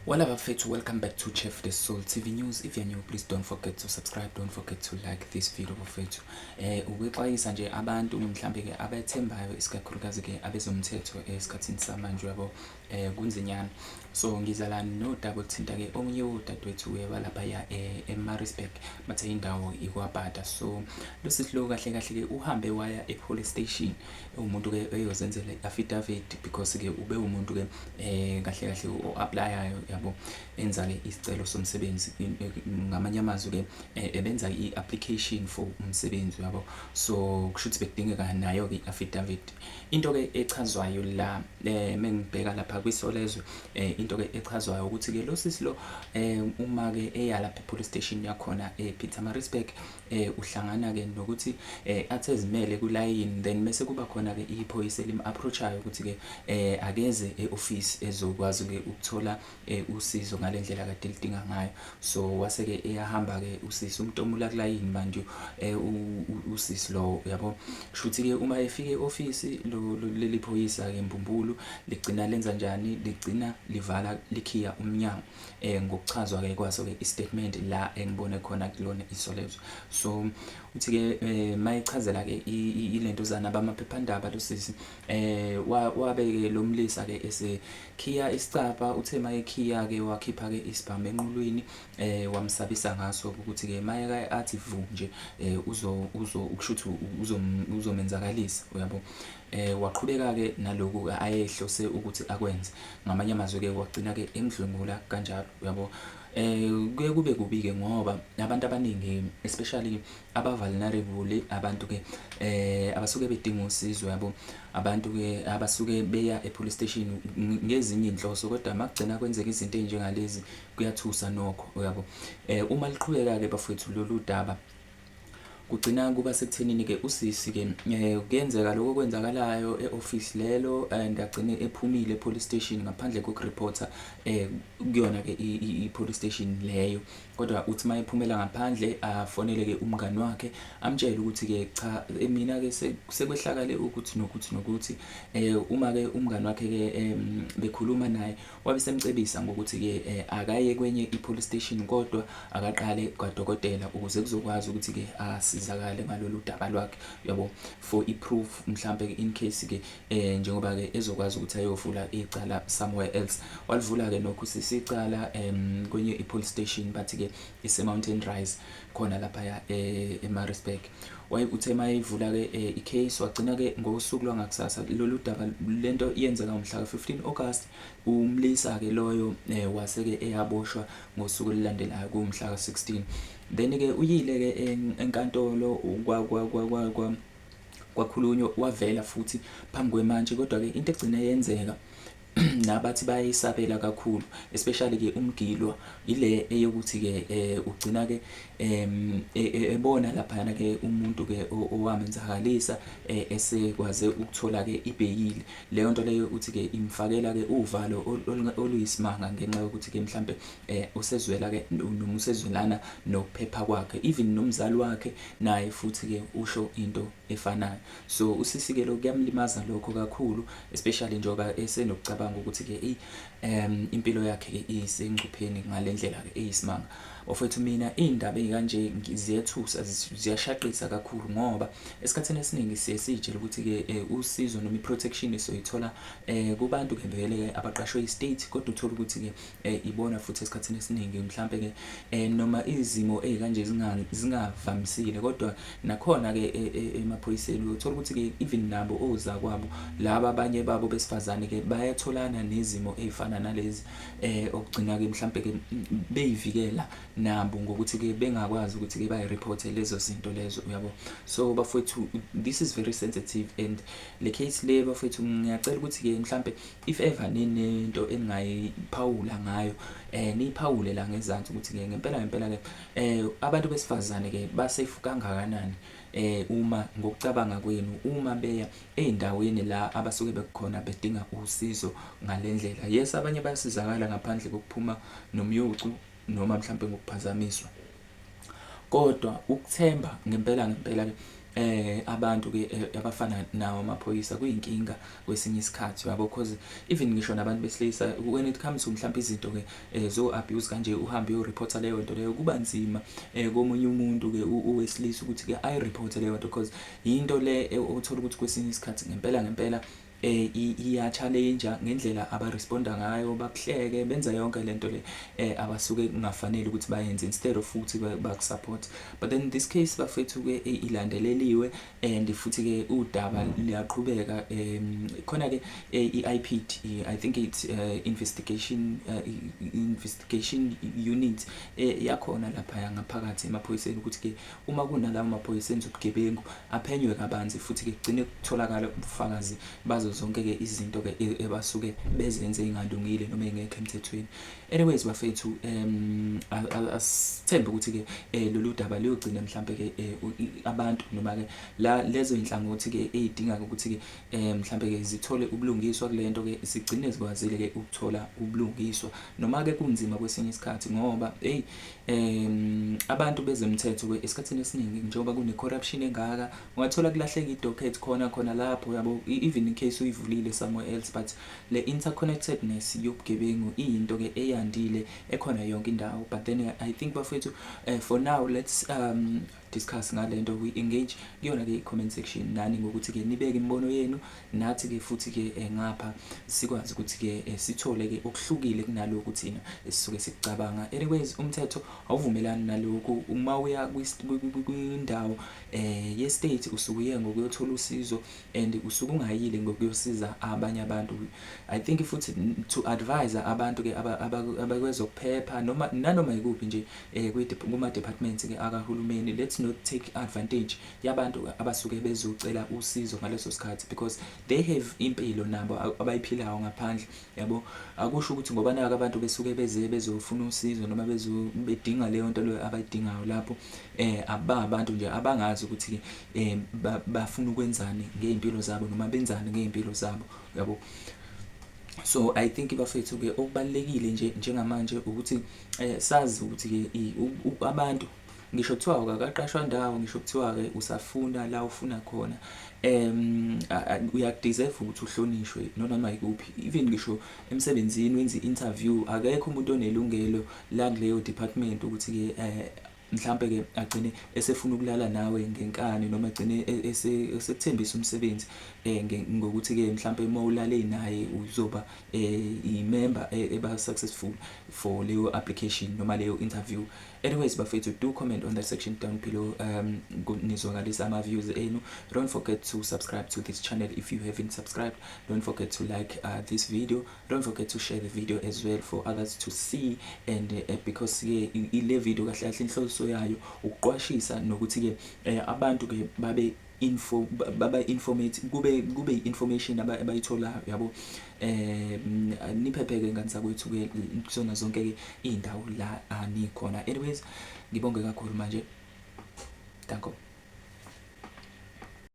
Well, bafethu, welcome back to Chef the Soul TV News. If you're new, please don't forget to subscribe, don't forget to like this video bafethu. Ukuxwayisa nje abantu mhlambe ke abathembayo isikakhulukazi ke abezomthetho esikhathini samanje yabo kunzinyana. So ngizala no double thinta ke omunye udadewethu walapha ya eMaritzburg bathe indawo ikwabhada. So losihlo kahle kahle ke uhambe waya epolice station umuntu ke eyozenzela affidavit because ke ube umuntu ke kahle kahle o-applyayo yabo enza ke isicelo somsebenzi ngamanye amazwi ke ebenza i-application for umsebenzi yabo. So kushuthi bekudingeka nayo ke affidavit. Into ke echazwayo la mengibheka lapha kwisolezwe into ke echazwayo ukuthi ke lo sisi lo uma ke eya lapha police station yakhona ePietermaritzburg uhlangana ke nokuthi athezimele kulayini, then bese kuba khona ke iphoyisa elim-approachayo ukuthi ke akeze e-office ezokwazi ke ukuthola usizo ngalendlela kade lidinga ngayo. So wase ke eyahamba ke usisi umntomula kulayini manje usisi lo yabo. Shuthi ke uma efike e-office leli phoyisa ke Mbumbulu ligcina lenza njani, ligcina livala likhiya umnyango ngokuchazwa ke kwaso ke istatement la engibone khona kulona isolezwe. So uthi ke mayichazela ke ilento zana bamaphephandaba losisi wabe ke lomlisa ke esekhiya isicapha. Uthe mayekhiya ke wakhipha ke isibhamu enqulwini wamsabisa ngaso ukuthi ke mayeka athi vu nje ukushuthi uzomenzakalisa uyabo. Waqhubeka ke naloku ayehlose ukuthi akwenze, ngamanye amazwi ke wagcina ke emdlwengula kanjalo uyabo. Kuye kube kubi ke ngoba abantu abaningi especially aba-vulnerable, abantu ke abasuke bedinga usizo yabo, abantu ke abasuke beya e-police station ngezinye inhloso, kodwa makugcina kwenzeka izinto ezinjengalezi kuyathusa nokho uyabo. Uma liqhubeka ke bafethu lolu daba kugcina kuba sekuthenini ke usisi ke kuyenzeka lokho kwenzakalayo e-office lelo and agcine ephumile e-police station ngaphandle kokureporta kuyona ke i-police station leyo. Kodwa uthi mayephumela ngaphandle afonele ke umngani wakhe amtshela ukuthi ke cha mina ke sekwehlakale ukuthi nokuthi uma ke umngani wakhe ke bekhuluma naye wabe semcebisa ngokuthi ke akaye kwenye i-police station kodwa akaqale kwadokotela ukuze kuzokwazi ukuthi ke asizakale ngalolu daba lwakhe yabo, for i-proof mhlambe in case ke njengoba ke ezokwazi ukuthi ayovula icala somewhere else. Walivula ke nokho sisicala kwenye i-police station bathi ke ise-Mountain Rise khona lapha eMaritzburg. Uthe mayivula ke i-case wagcina ke ngosuku lwangakusasa lolu daba lento yenzeka ngomhla ka-15 August. Umlisa ke loyo wase ke eyaboshwa ngosuku elilandelayo kumhla ka-16. Then ke uyile ke enkantolo kwakhulunywa wavela futhi phambi kwemantshi, kodwa ke into egcina yenzeka nabathi bayisabela kakhulu especially ke umgilwa ile eyokuthi ke ugcina ke ebona lapha ke umuntu ke owamenzakalisa esekwaze ukuthola ke ibhekile. Leyo nto leyo uthi ke imfakela ke uvalo oluyisimanga ngenxa yokuthi ke mhlambe usezwela ke noma usezwelana nokuphepha kwakhe, even nomzali wakhe naye futhi ke usho into efanayo. So usisi ke lokuyamlimaza lokho kakhulu especially njoba esenokucabanga ukuthi ke impilo yakhe isengcupheni ngalendlela ke eyisimanga. Ofethu mina indaba ezikanje ziyethusa ziyashaqisa kakhulu ngoba esikhathini esiningi sijela ukuthi ke usizo noma i-protection soyithola kubantu ke vele abaqashwe i-state, kodwa uthola ukuthi ke ibona futhi esikhathini esiningi mhlambe ke noma izimo ezikanje zingavamisile, kodwa nakhona ke emaphoyiseni uthola ukuthi ke even nabo ozakwabo laba abanye babo besifazane ke bayatholana nezimo ezifana nalezi okugcina ke mhlambe ke beyivikela nabo ngokuthi ke bengakwazi ukuthi ke bayi-report lezo zinto lezo uyabo. So bafethu, this is very sensitive and le case le bafethu ngiyacela ukuthi ke mhlambe if ever ninento engayiphawula ngayo niyiphawule la ngezansi ukuthi ke ngempela ke abantu besifazane ke basafe kangakanani uma ngokucabanga kwenu uma beya endaweni la abasuke bekhona bedinga usizo ngalendlela. Yes, abanye bayasizakala ngaphandle kokuphuma nomyucu noma mhlambe ngokuphazamiswa, kodwa ukuthemba ngempela ke abantu ke abafana nawo amaphoyisa kuyinkinga kwesinye isikhathi yabo, because even ngisho nabantu besilisa when it comes to mhlawumbe izinto ke zo abuse kanje, uhambe uyoreporta leyo nto leyo, kuba nzima komunye umuntu ke owesilisa ukuthi ke ayi-report leyo nto, because into le othola ukuthi kwesinye isikhathi ngempela iya-challenge ngendlela abaresponda ngayo, bakuhleke, benza yonke lento le abasuke kungafanele ukuthi bayenze, instead of futhi bakusupport. But then in this case bafethu ke ilandeleliwe and futhi ke udaba liyaqhubeka. Khona ke i-IPD, I think it's investigation unit yakhona lapha ngaphakathi emaphoyiseni, ukuthi ke uma kunalawo maphoyisa enza ubugebengu aphenywe kabanzi, futhi ke kugcine kutholakala ubufakazi bazo zonke ke izinto ke ebasuke bezenze engalungile noma engekho emthethweni. Anyways bafethu, asithembe ukuthi ke lolu daba liyogcina mhlambe ke abantu noma ke lezo inhlangothi ke ezidinga ukuthi ke mhlambe ke zithole ubulungiswa kulento ke sigcine sikwazile ke ukuthola ubulungiswa, noma ke kunzima kwesinye isikhathi ngoba abantu bezemthetho ke esikhathini esiningi njengoba kune corruption engaka, ungathola kulahleka idocket khona lapho yabo, even in case uyivulile somewhere else, but le interconnectedness yobugebengu iyinto ke eyandile ekhona yonke indawo. But then I think bafethu, for now let's discuss ngalento, we engage kuyona ke comment section nani ngokuthi ke nibeke imibono yenu, nathi ke futhi ke ngapha sikwazi ukuthi ke sithole ke okuhlukile kunalokho thina esisuke sikucabanga. Anyways, umthetho awuvumelani nalokho. Uma uya kwindawo ye-state usuke uye ngokuyothola usizo and usuke ungayile ngokuyosiza abanye abantu. I think futhi to advise abantu ke abakwezokuphepha noma nanoma yikuphi nje kuma departments ke akahulumeni, let's not take advantage yabantu abasuke bezocela usizo ngaleso sikhathi, because they have impilo nabo abayiphilayo ngaphandle yabo. Akusho ukuthi ngoba naka abantu besuke bezofuna usizo noma bedinga leyo nto leyo abayidingayo lapho abantu nje abangazi ukuthi bafuna ukwenzani ngeimpilo zabo noma benzani ngeimpilo zabo yabo. So I think bafethu ke okubalekile nje njengamanje ukuthi sazi ukuthi ke abantu, ngisho kuthiwa akaqashwa ndawo, ngisho kuthiwa ke usafuna la ufuna khona, uyadeserve ukuthi uhlonishwe noma yikuphi. Even ngisho emsebenzini wenza interview, akekho umuntu onelungelo la kuleyo department ukuthi ke mhlambe ke agcine esefuna ukulala nawe ngenkani noma agcine esekuthembisa umsebenzi ngokuthi ke mhlambe mawulale naye uzoba i-member eba successful for leyo application noma leyo interview. Anyways bafethu, do comment on that section down below nizwakalisa ama views enu. Don't forget to subscribe to this channel if you haven't subscribed. Don't forget to like this video. Don't forget to share the video as well for others to see, and because ile video kahle kahle inhloso yayo ukuqwashisa nokuthi ke abantu ke baba informate, kube information abayitholayo yabo. Niphepheke ngani sakwethu ke kusona zonke ke indawo la anikhona. Anyways, ngibonge kakhulu manje. Danko.